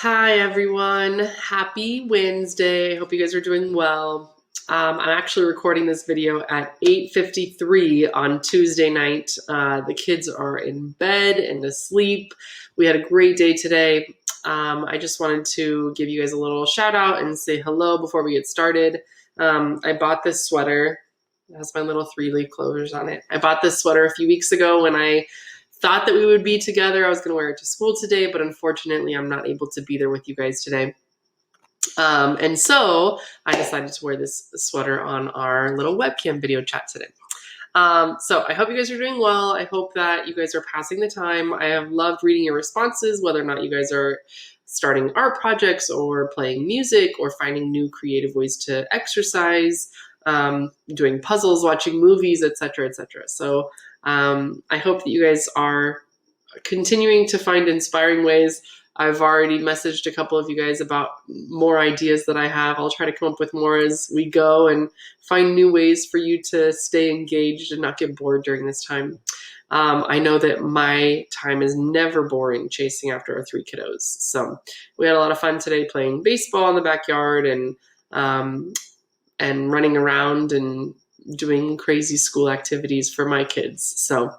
Hi everyone, happy Wednesday. Hope you guys are doing well. I'm actually recording this video at 8:53 on Tuesday night. The kids are in bed and asleep. We had a great day today. I just wanted to give you guys a little shout out and say hello before we get started. I bought this sweater. It has my little 3-leaf clovers on it. I bought this sweater a few weeks ago when I thought that we would be together. I was going to wear it to school today, but unfortunately, I'm not able to be there with you guys today. And so I decided to wear this sweater on our little webcam video chat today. So I hope you guys are doing well. I hope that you guys are passing the time. I have loved reading your responses, whether or not you guys are starting art projects or playing music or finding new creative ways to exercise, doing puzzles, watching movies, etc., etc. So I hope that you guys are continuing to find inspiring ways. I've already messaged a couple of you guys about more ideas that I have. I'll try to come up with more as we go and find new ways for you to stay engaged and not get bored during this time. I know that my time is never boring chasing after our 3 kiddos. So we had a lot of fun today playing baseball in the backyard and running around and doing crazy school activities for my kids. So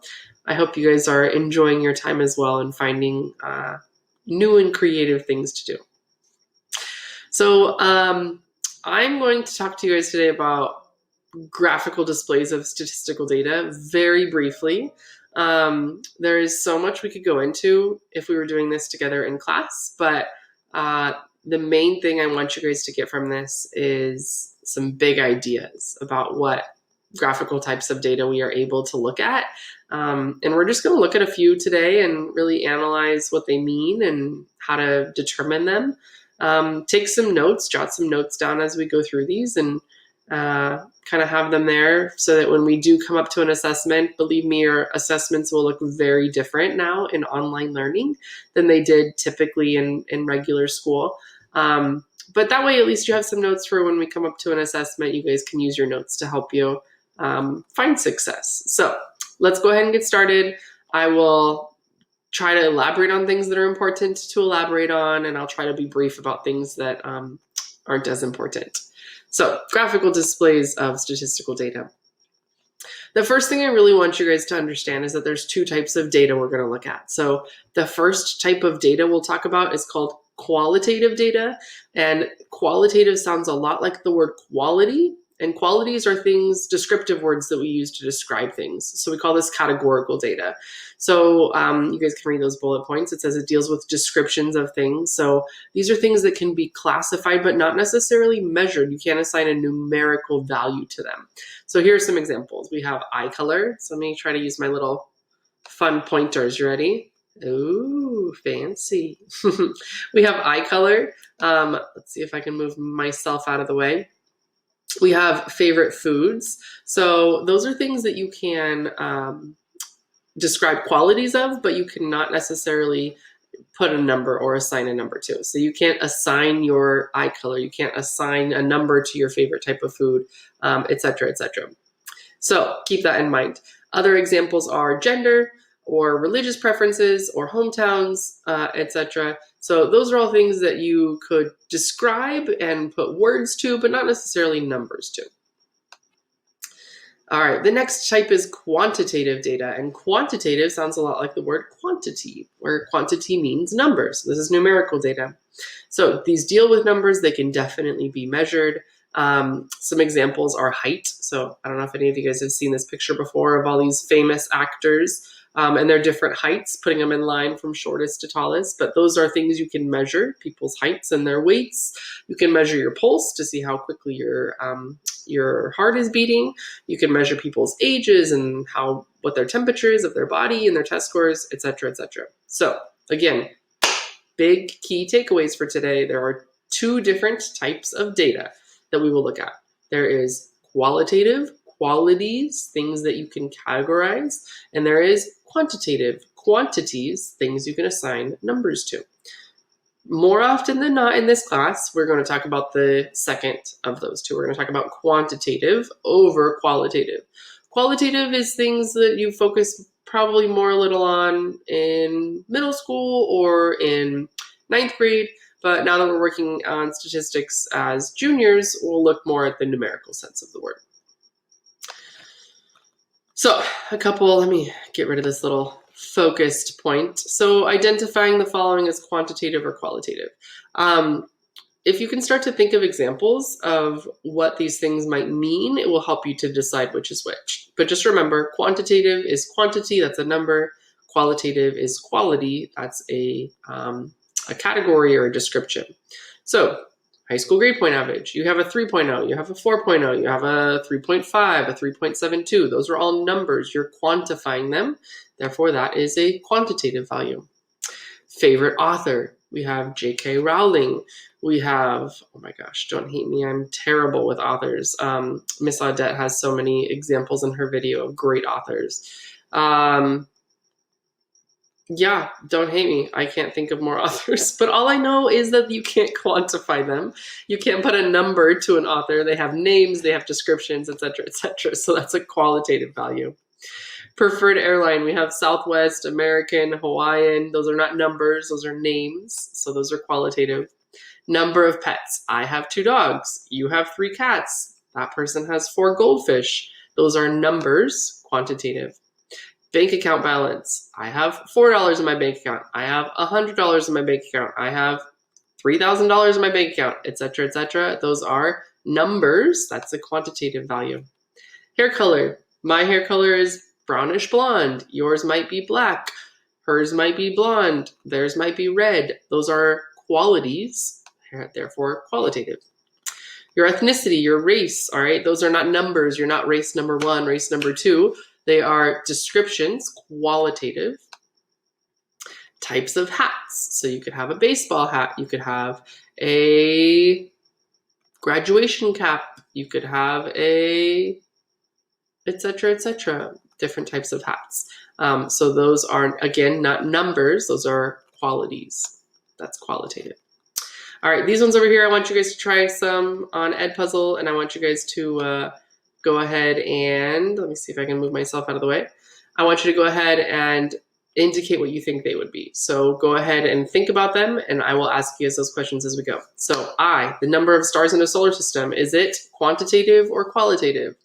I hope you guys are enjoying your time as well and finding new and creative things to do. So I'm going to talk to you guys today about graphical displays of statistical data very briefly. There is so much we could go into if we were doing this together in class, but the main thing I want you guys to get from this is some big ideas about what graphical types of data we are able to look at. And we're just going to look at a few today and really analyze what they mean and how to determine them. Take some notes, jot some notes down as we go through these, and kind of have them there so that when we do come up to an assessment, believe me, your assessments will look very different now in online learning than they did typically in regular school. But that way, at least you have some notes for when we come up to an assessment. You guys can use your notes to help you find success. So let's go ahead and get started. I will try to elaborate on things that are important to elaborate on, and I'll try to be brief about things that aren't as important. So graphical displays of statistical data. The first thing I really want you guys to understand is that there's 2 types of data we're going to look at. So the first type of data we'll talk about is called qualitative data, and qualitative sounds a lot like the word quality, and qualities are things, descriptive words that we use to describe things. So we call this categorical data. So you guys can read those bullet points. It says it deals with descriptions of things. So these are things that can be classified but not necessarily measured. You can't assign a numerical value to them. So here are some examples. We have eye color. So let me try to use my little fun pointers. You ready? Ooh, fancy. We have eye color. Let's see if I can move myself out of the way. We have favorite foods. So those are things that you can describe qualities of, but you cannot necessarily put a number or assign a number to. So you can't assign your eye color. You can't assign a number to your favorite type of food, etc., etc. So keep that in mind. Other examples are gender or religious preferences or hometowns, etc. So those are all things that you could describe and put words to, but not necessarily numbers to. All right, the next type is quantitative data, and quantitative sounds a lot like the word quantity, where quantity means numbers. This is numerical data. So these deal with numbers. They can definitely be measured. Some examples are height. So I don't know if any of you guys have seen this picture before of all these famous actors and their different heights, putting them in line from shortest to tallest. But those are things you can measure, people's heights and their weights. You can measure your pulse to see how quickly your heart is beating. You can measure people's ages and what their temperature is of their body and their test scores, etc., etc. So again, big key takeaways for today. There are 2 different types of data that we will look at. There is qualitative, qualities, things that you can categorize, and there is quantitative, quantities, things you can assign numbers to. More often than not in this class, we're going to talk about the second of those 2. We're going to talk about quantitative over qualitative. Qualitative is things that you focus probably more a little on in middle school or in 9th grade. But now that we're working on statistics as juniors, we'll look more at the numerical sense of the word. So let me get rid of this little focused point. So identifying the following as quantitative or qualitative. If you can start to think of examples of what these things might mean, it will help you to decide which is which. But just remember, quantitative is quantity, that's a number. Qualitative is quality, that's a category or a description. So high school grade point average, you have a 3.0, you have a 4.0, you have a 3.5, a 3.72. Those are all numbers. You're quantifying them. Therefore, that is a quantitative value. Favorite author, we have J.K. Rowling. We have, oh my gosh, don't hate me, I'm terrible with authors. Miss Audette has so many examples in her video of great authors. Yeah, don't hate me. I can't think of more authors, but all I know is that you can't quantify them. You can't put a number to an author. They have names, they have descriptions, etc., etc. So that's a qualitative value. Preferred airline, we have Southwest, American, Hawaiian. Those are not numbers, those are names. So those are qualitative. Number of pets. I have 2 dogs. You have 3 cats. That person has 4 goldfish. Those are numbers, quantitative. Bank account balance. I have $4 in my bank account. I have $100 in my bank account. I have $3,000 in my bank account, etc., etc. Those are numbers. That's a quantitative value. Hair color. My hair color is brownish blonde. Yours might be black. Hers might be blonde. Theirs might be red. Those are qualities, therefore qualitative. Your ethnicity, your race, all right? Those are not numbers. You're not race number 1, race number 2. They are descriptions, qualitative. Types of hats. So you could have a baseball hat. You could have a graduation cap. You could have a, etc., etc. Different types of hats. So those are, again, not numbers. Those are qualities. That's qualitative. All right, these ones over here, I want you guys to try some on Edpuzzle, and I want you guys to go ahead and, let me see if I can move myself out of the way. I want you to go ahead and indicate what you think they would be. So go ahead and think about them, and I will ask you those questions as we go. So the number of stars in a solar system, is it quantitative or qualitative?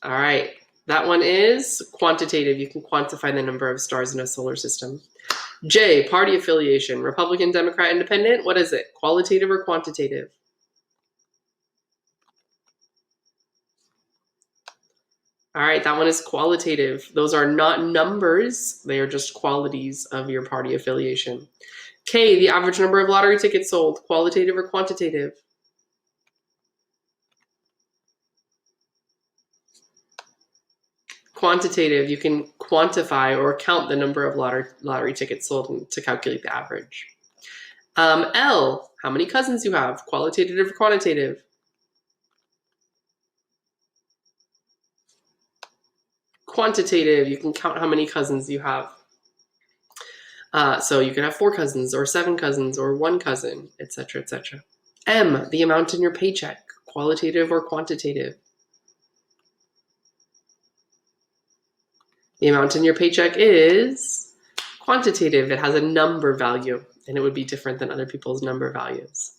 All right, that one is quantitative. You can quantify the number of stars in a solar system. J, party affiliation, Republican, Democrat, Independent. What is it, qualitative or quantitative? All right, that one is qualitative. Those are not numbers. They are just qualities of your party affiliation. K, the average number of lottery tickets sold, qualitative or quantitative? Quantitative. You can quantify or count the number of lottery tickets sold to calculate the average. L, how many cousins you have, qualitative or quantitative? Quantitative. You can count how many cousins you have. So you can have 4 cousins or 7 cousins or 1 cousin, etc., etc. M, the amount in your paycheck, qualitative or quantitative? The amount in your paycheck is quantitative. It has a number value, and it would be different than other people's number values.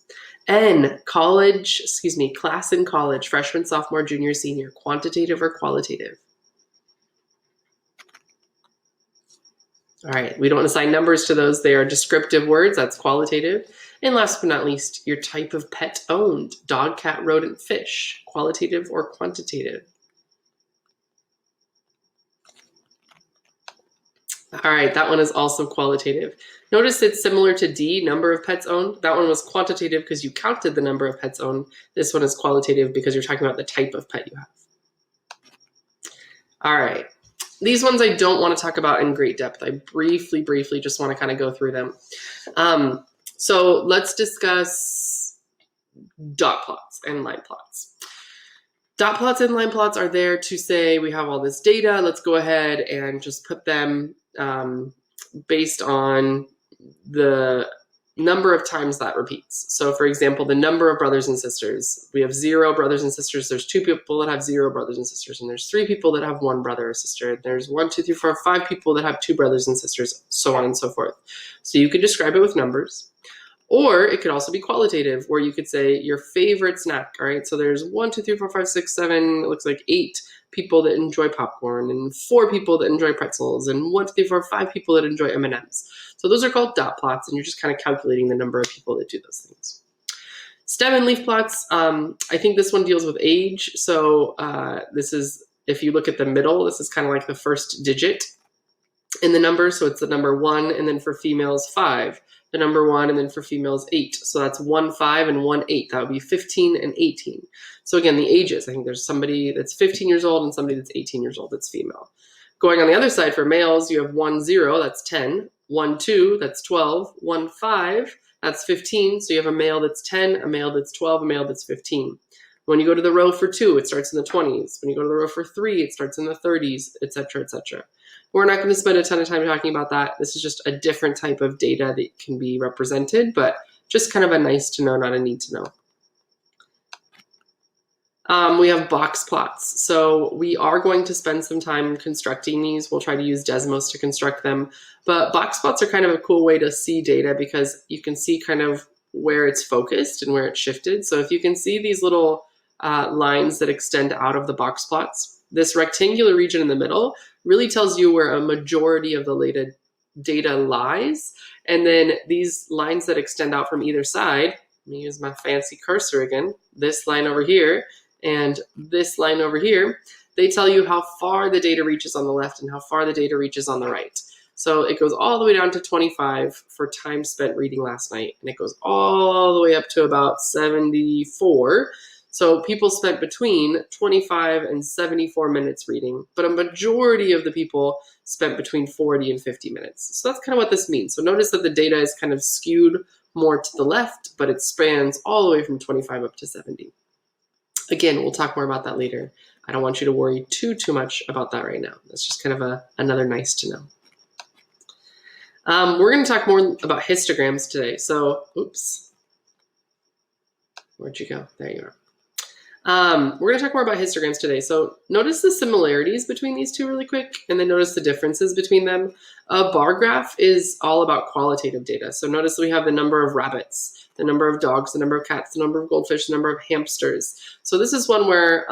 N, class in college, freshman, sophomore, junior, senior, quantitative or qualitative? All right, we don't assign numbers to those. They are descriptive words, that's qualitative. And last but not least, your type of pet owned, dog, cat, rodent, fish, qualitative or quantitative? All right, that one is also qualitative. Notice it's similar to D, number of pets owned. That one was quantitative because you counted the number of pets owned. This one is qualitative because you're talking about the type of pet you have. All right, these ones I don't want to talk about in great depth. I briefly just want to kind of go through them. So let's discuss dot plots and line plots. Dot plots and line plots are there to say we have all this data. Let's go ahead and just put them based on the number of times that repeats. So for example, the number of brothers and sisters, we have 0 brothers and sisters. There's 2 people that have 0 brothers and sisters, and there's 3 people that have 1 brother or sister. There's 1, 2, 3, 4, 5 people that have 2 brothers and sisters, so on and so forth. So you could describe it with numbers. Or it could also be qualitative, where you could say your favorite snack, all right? So there's 1, 2, 3, 4, 5, 6, 7, it looks like 8 people that enjoy popcorn, and 4 people that enjoy pretzels, and 1, 2, 3, 4, 5 people that enjoy M&Ms. So those are called dot plots, and you're just kind of calculating the number of people that do those things. Stem and leaf plots, I think this one deals with age. So this is, if you look at the middle, this is kind of like the first digit in the number. So it's the number 1, and then for females, 5. The number 1, and then for females, 8. So that's 1, 5, and 1, 8. That would be 15 and 18. So again, the ages, I think there's somebody that's 15 years old and somebody that's 18 years old that's female. Going on the other side for males, you have 1, 0, that's 10. 1, 2, that's 12. 1, 5, that's 15. So you have a male that's 10, a male that's 12, a male that's 15. When you go to the row for 2, it starts in the 20s. When you go to the row for 3, it starts in the 30s, etc., etc. We're not going to spend a ton of time talking about that. This is just a different type of data that can be represented, but just kind of a nice to know, not a need to know. We have box plots. So we are going to spend some time constructing these. We'll try to use Desmos to construct them. But box plots are kind of a cool way to see data because you can see kind of where it's focused and where it's shifted. So if you can see these little lines that extend out of the box plots, this rectangular region in the middle really tells you where a majority of the data lies. And then these lines that extend out from either side, let me use my fancy cursor again, this line over here and this line over here, they tell you how far the data reaches on the left and how far the data reaches on the right. So it goes all the way down to 25 for time spent reading last night, and it goes all the way up to about 74. So people spent between 25 and 74 minutes reading, but a majority of the people spent between 40 and 50 minutes. So that's kind of what this means. So notice that the data is kind of skewed more to the left, but it spans all the way from 25 up to 70. Again, we'll talk more about that later. I don't want you to worry too much about that right now. That's just kind of another nice to know. We're going to talk more about histograms today. So, oops, where'd you go? There you are. We're going to talk more about histograms today. So notice the similarities between these two really quick, and then notice the differences between them. A bar graph is all about qualitative data. So notice we have the number of rabbits, the number of dogs, the number of cats, the number of goldfish, the number of hamsters. So this is one where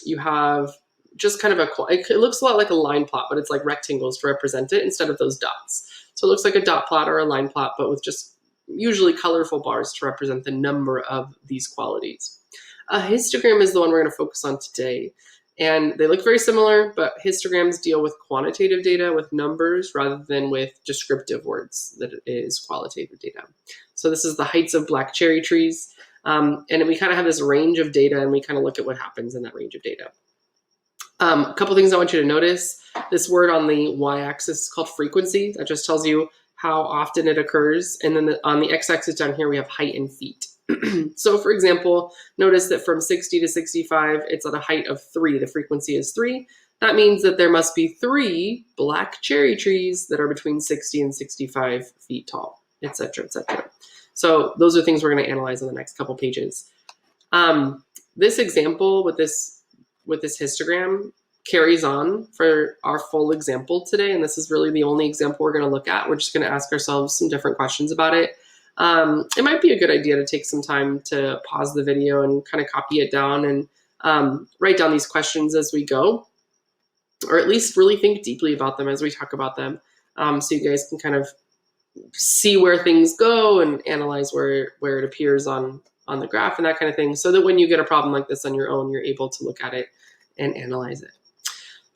you have just kind of it looks a lot like a line plot, but it's like rectangles to represent it instead of those dots. So it looks like a dot plot or a line plot, but with just usually colorful bars to represent the number of these qualities. A histogram is the one we're going to focus on today. And they look very similar, but histograms deal with quantitative data with numbers rather than with descriptive words that is qualitative data. So this is the heights of black cherry trees. And we kind of have this range of data, and we kind of look at what happens in that range of data. A couple things I want you to notice. This word on the y-axis is called frequency. That just tells you how often it occurs. And then on the x-axis down here, we have height in feet. So for example, notice that from 60 to 65, it's at a height of 3. The frequency is 3. That means that there must be 3 black cherry trees that are between 60 and 65 feet tall, etc., etc. So those are things we're going to analyze in the next couple pages. This example with this histogram carries on for our full example today, and this is really the only example we're going to look at. We're just going to ask ourselves some different questions about it. It might be a good idea to take some time to pause the video and kind of copy it down and write down these questions as we go, or at least really think deeply about them as we talk about them, so you guys can kind of see where things go and analyze where it appears on the graph and that kind of thing, so that when you get a problem like this on your own, you're able to look at it and analyze it.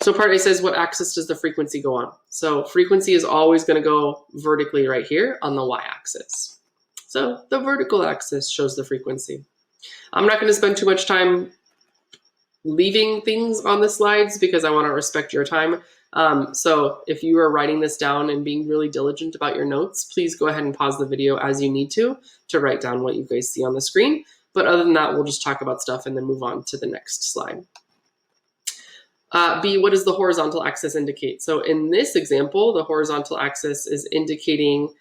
So part A says, what axis does the frequency go on? So frequency is always going to go vertically right here on the y-axis. So the vertical axis shows the frequency. I'm not going to spend too much time leaving things on the slides because I want to respect your time. So if you are writing this down and being really diligent about your notes, please go ahead and pause the video as you need to write down what you guys see on the screen. But other than that, we'll just talk about stuff and then move on to the next slide. B, what does the horizontal axis indicate? So in this example, the horizontal axis is indicating,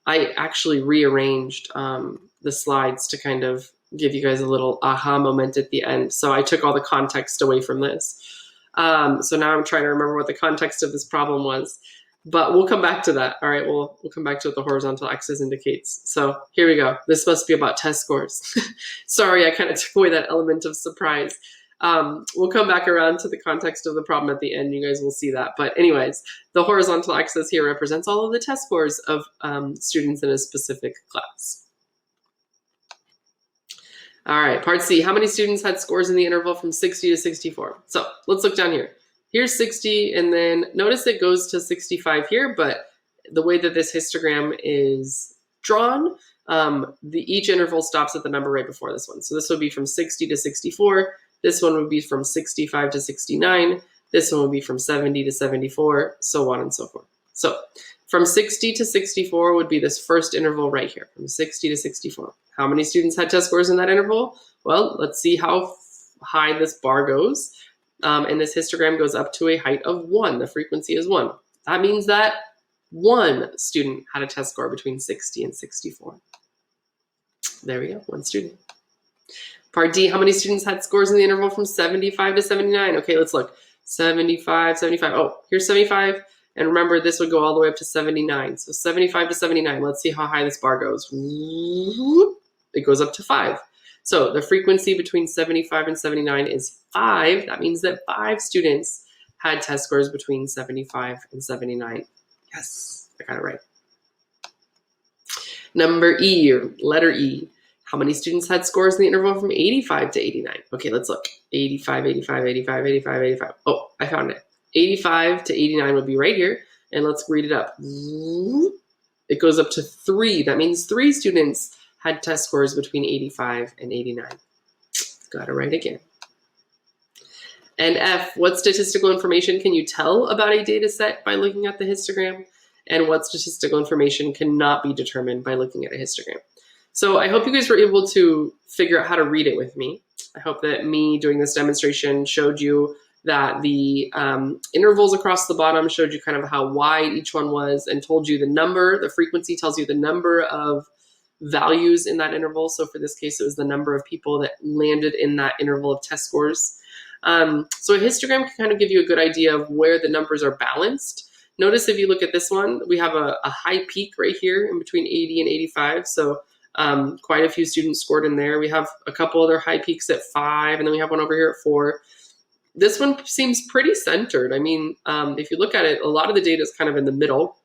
I actually rearranged the slides to kind of give you guys a little aha moment at the end. So I took all the context away from this. So now I'm trying to remember what the context of this problem was, but we'll come back to that. All right, we'll come back to what the horizontal axis indicates. So here we go. This must be about test scores. Sorry, I kind of took away that element of surprise. We'll come back around to the context of the problem at the end. You guys will see that. But anyways, the horizontal axis here represents all of the test scores of students in a specific class. All right, part C, how many students had scores in the interval from 60 to 64? So let's look down here. Here's 60, and then notice it goes to 65 here, but the way that this histogram is drawn, each interval stops at the number right before this one. So this would be from 60 to 64. This one would be from 65 to 69. This one would be from 70 to 74, so on and so forth. So from 60 to 64 would be this first interval right here, from 60 to 64. How many students had test scores in that interval? Well, let's see how high this bar goes. And this histogram goes up to a height of 1. The frequency is 1. That means that one student had a test score between 60 and 64. There we go, one student. Part D, how many students had scores in the interval from 75 to 79? Okay, let's look. 75, 75. Oh, here's 75. And remember, this would go all the way up to 79. So 75 to 79. Let's see how high this bar goes. It goes up to 5. So the frequency between 75 and 79 is 5. That means that 5 students had test scores between 75 and 79. Yes, I got it right. Number E, or letter E. How many students had scores in the interval from 85 to 89? Okay, let's look. 85, 85, 85, 85, 85. Oh, I found it. 85 to 89 would be right here. And let's read it up. It goes up to 3. That means 3 students had test scores between 85 and 89. Got it right again. And F, what statistical information can you tell about a data set by looking at the histogram? And what statistical information cannot be determined by looking at a histogram? So I hope you guys were able to figure out how to read it with me. I hope that me doing this demonstration showed you that the intervals across the bottom showed you kind of how wide each one was and told you the number. The frequency tells you the number of values in that interval. So for this case, it was the number of people that landed in that interval of test scores. So a histogram can kind of give you a good idea of where the numbers are balanced. Notice if you look at this one, we have a high peak right here in between 80 and 85. So quite a few students scored in there. We have a couple other high peaks at 5, and then we have one over here at 4. This one seems pretty centered. I mean, if you look at it, a lot of the data is kind of in the middle,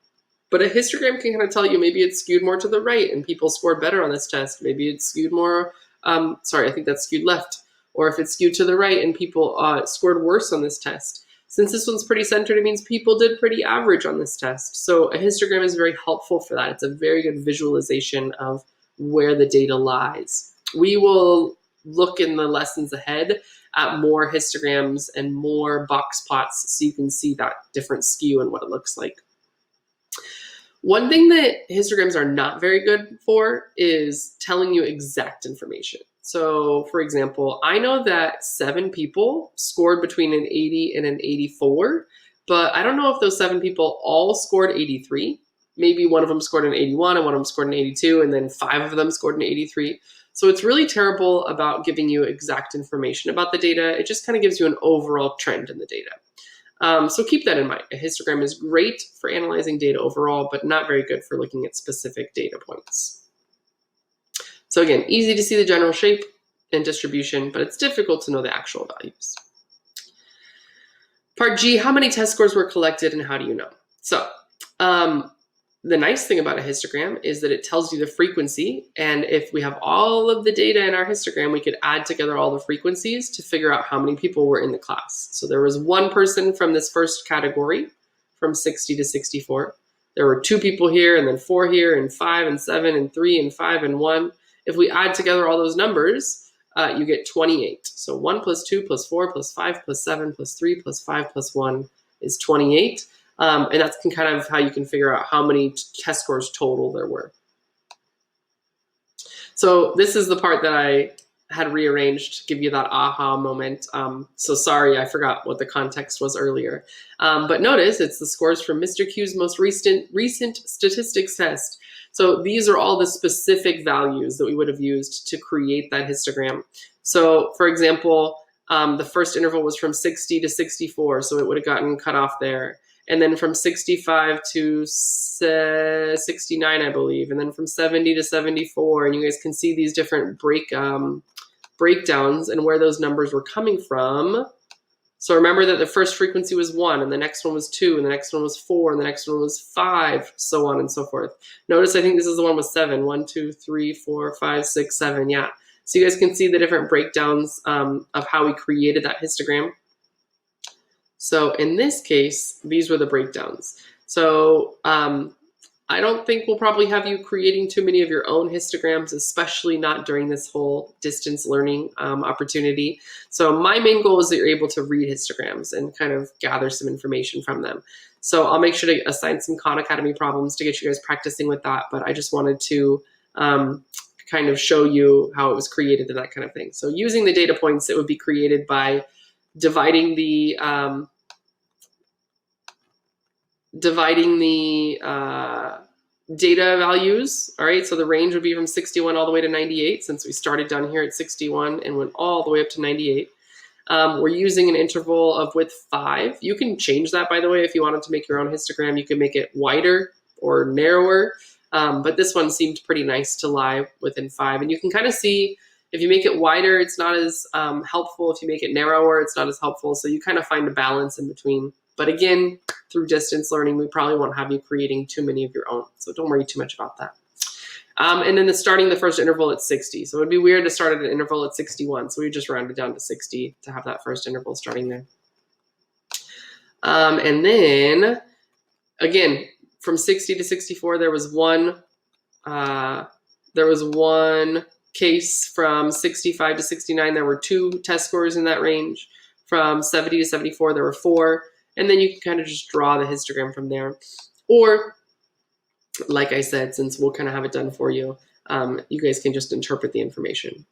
but a histogram can kind of tell you maybe it's skewed more to the right and people scored better on this test. Maybe it's skewed more, sorry, I think that's skewed left. Or if it's skewed to the right and people scored worse on this test. Since this one's pretty centered, it means people did pretty average on this test. So a histogram is very helpful for that. It's a very good visualization of where the data lies. We will look in the lessons ahead at more histograms and more box plots so you can see that different skew and what it looks like. One thing that histograms are not very good for is telling you exact information. So for example, I know that 7 people scored between an 80 and an 84, but I don't know if those 7 people all scored 83. Maybe one of them scored an 81 and one of them scored an 82, and then 5 of them scored an 83. So it's really terrible about giving you exact information about the data. It just kind of gives you an overall trend in the data. So keep that in mind. A histogram is great for analyzing data overall, but not very good for looking at specific data points. So again, easy to see the general shape and distribution, but it's difficult to know the actual values. Part G, how many test scores were collected and how do you know? So the nice thing about a histogram is that it tells you the frequency, and if we have all of the data in our histogram, we could add together all the frequencies to figure out how many people were in the class. So there was 1 person from this first category, from 60 to 64. There were 2 people here, and then 4 here, and 5 and 7 and 3 and 5 and 1. If we add together all those numbers, you get 28. So 1 plus 2 plus 4 plus 5 plus 7 plus 3 plus 5 plus 1 is 28. And that's kind of how you can figure out how many test scores total there were. So this is the part that I had rearranged to give you that aha moment. So sorry, I forgot what the context was earlier. But notice it's the scores from Mr. Q's most recent statistics test. So these are all the specific values that we would have used to create that histogram. So for example, the first interval was from 60 to 64, so it would have gotten cut off there. And then from 65 to 69, I believe, and then from 70 to 74. And you guys can see these different breakdowns and where those numbers were coming from. So remember that the first frequency was 1, and the next one was 2, and the next one was 4, and the next one was 5, so on and so forth. Notice I think this is the one with 7. 1, 2, 3, 4, 5, 6, 7, yeah. So you guys can see the different breakdowns of how we created that histogram. So in this case, these were the breakdowns. So I don't think we'll probably have you creating too many of your own histograms, especially not during this whole distance learning opportunity. So my main goal is that you're able to read histograms and kind of gather some information from them. So I'll make sure to assign some Khan Academy problems to get you guys practicing with that, but I just wanted to kind of show you how it was created and that kind of thing. So using the data points, it would be created by dividing the data values. All right, so the range would be from 61 all the way to 98, since we started down here at 61 and went all the way up to 98. We're using an interval of width 5. You can change that, by the way, if you wanted to make your own histogram. You can make it wider or narrower, but this one seemed pretty nice to lie within 5. And you can kind of see, if you make it wider, it's not as helpful. If you make it narrower, it's not as helpful. So you kind of find a balance in between. But again, through distance learning, we probably won't have you creating too many of your own. So don't worry too much about that. And then starting the first interval at 60. So it'd be weird to start at an interval at 61. So we just rounded down to 60 to have that first interval starting there. And then, again, from 60 to 64, there was one case. From 65 to 69, there were 2 test scores in that range. From 70 to 74, there were 4. And then you can kind of just draw the histogram from there. Or, like I said, since we'll kind of have it done for you, you guys can just interpret the information.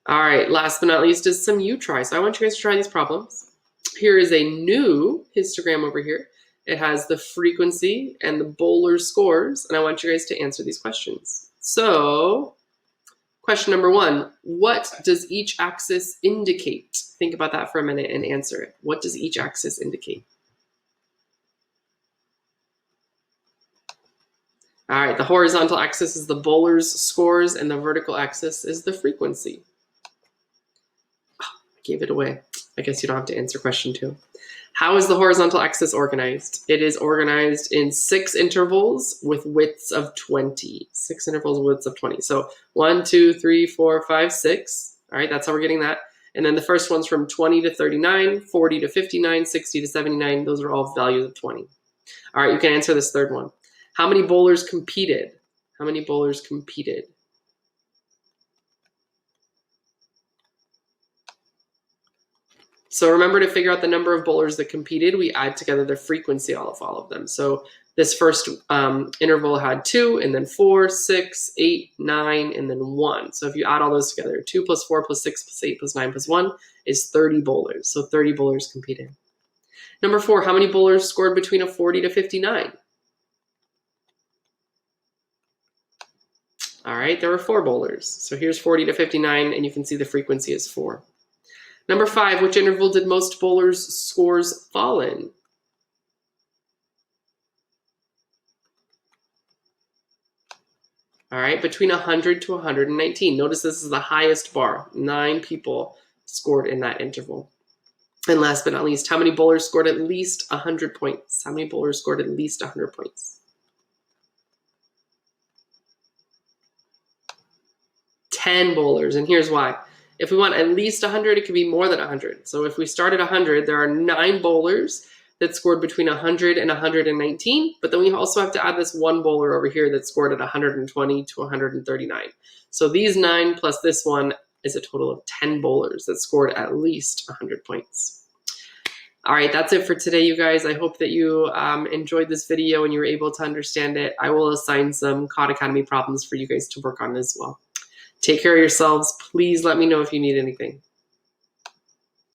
All right, last but not least is some U-try. So I want you guys to try these problems. Here is a new histogram over here. It has the frequency and the bowler scores, and I want you guys to answer these questions. So, question number 1, what does each axis indicate? Think about that for a minute and answer it. What does each axis indicate? All right, the horizontal axis is the bowler's scores, and the vertical axis is the frequency. Oh, I gave it away. I guess you don't have to answer question 2. How is the horizontal axis organized? It is organized in 6 intervals with widths of 20. 6 intervals with widths of 20. So 1, 2, 3, 4, 5, 6. All right, that's how we're getting that. And then the first one's from 20 to 39, 40 to 59, 60 to 79. Those are all values of 20. All right, you can answer this third one. How many bowlers competed? How many bowlers competed? So remember, to figure out the number of bowlers that competed, we add together the frequency of all of them. So this first interval had 2, and then 4, 6, 8, 9, and then 1. So if you add all those together, 2 plus 4 plus 6 plus 8 plus 9 plus 1 is 30 bowlers. So 30 bowlers competed. Number 4, how many bowlers scored between a 40 to 59? All right, there were 4 bowlers. So here's 40 to 59, and you can see the frequency is 4. Number 5, which interval did most bowlers' scores fall in? All right, between 100 to 119. Notice this is the highest bar. 9 people scored in that interval. And last but not least, how many bowlers scored at least 100 points? How many bowlers scored at least 100 points? 10 bowlers, and here's why. If we want at least 100, it could be more than 100. So if we start at 100, there are 9 bowlers that scored between 100 and 119, but then we also have to add this 1 bowler over here that scored at 120 to 139. So these 9 plus this one is a total of 10 bowlers that scored at least 100 points. All right, that's it for today, you guys. I hope that you enjoyed this video and you were able to understand it. I will assign some Khan Academy problems for you guys to work on as well. Take care of yourselves. Please let me know if you need anything.